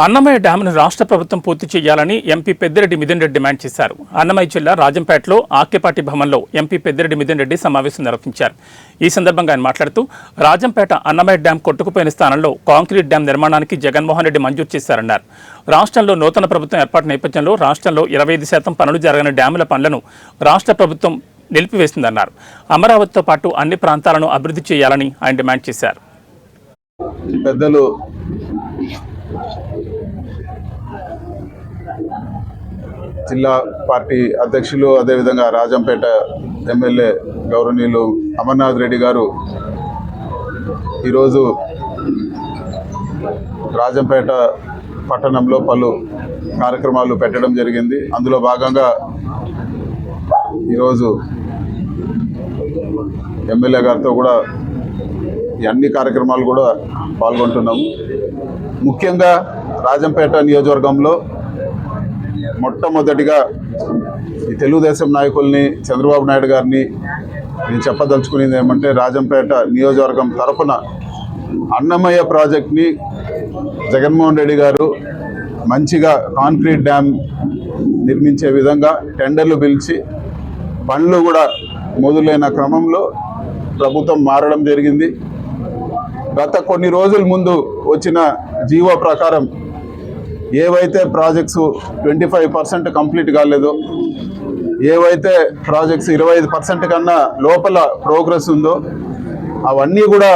అన్నమయ్య డ్యాంను రాష్ట్ర ప్రభుత్వం పూర్తి చేయాలని ఎంపీ పెద్దిరెడ్డి మిథున్ రెడ్డి డిమాండ్ చేశారు. అన్నమయ్య జిల్లా రాజంపేటలో ఆక్యపాటి భవన్లో ఎంపీ పెద్దిరెడ్డి మిథున్ రెడ్డి సమావేశం నిర్వహించారు. ఈ సందర్భంగా ఆయన మాట్లాడుతూ రాజంపేట అన్నమయ్య డ్యాం కొట్టుకుపోయిన స్థానంలో కాంక్రీట్ డ్యాం నిర్మాణానికి జగన్మోహన్ రెడ్డి మంజూరు చేశారన్నారు. రాష్ట్రంలో నూతన ప్రభుత్వం ఏర్పాటు నేపథ్యంలో రాష్ట్రంలో 25% పనులు జరగని డ్యాముల పనులను రాష్ట్ర ప్రభుత్వం నిలిపివేసిందన్నారు. అమరావతితో పాటు అన్ని ప్రాంతాలను అభివృద్ధి చేయాలని ఆయన డిమాండ్ చేశారు. పెద్దలు జిల్లా పార్టీ అధ్యక్షులు అదేవిధంగా రాజంపేట ఎమ్మెల్యే గౌరవనీయులు అమర్నాథ్ రెడ్డి గారు ఈరోజు రాజంపేట పట్టణంలో పలు కార్యక్రమాలు పెట్టడం జరిగింది. అందులో భాగంగా ఈరోజు ఎమ్మెల్యే గారితో కూడా ఈ అన్ని కార్యక్రమాలు కూడా పాల్గొంటున్నాము. ముఖ్యంగా రాజంపేట నియోజకవర్గంలో మొట్టమొదటిగా ఈ తెలుగుదేశం నాయకుల్ని చంద్రబాబు నాయుడు గారిని నేను చెప్పదలుచుకునేది ఏమంటే, రాజంపేట నియోజకవర్గం తరఫున అన్నమయ్య ప్రాజెక్ట్ని జగన్మోహన్ రెడ్డి గారు మంచిగా కాంక్రీట్ డ్యామ్ నిర్మించే విధంగా టెండర్లు పిలిచి పనులు కూడా మొదలైన క్రమంలో ప్రభుత్వం మారడం జరిగింది. గత కొన్ని రోజుల ముందు వచ్చిన జీవో ప్రకారం ఏవైతే ప్రాజెక్ట్స్ 25% కంప్లీట్ కాలేదో, ఏవైతే ప్రాజెక్ట్స్ 25% కన్నా లోపల ప్రోగ్రెస్ ఉందో అవన్నీ కూడా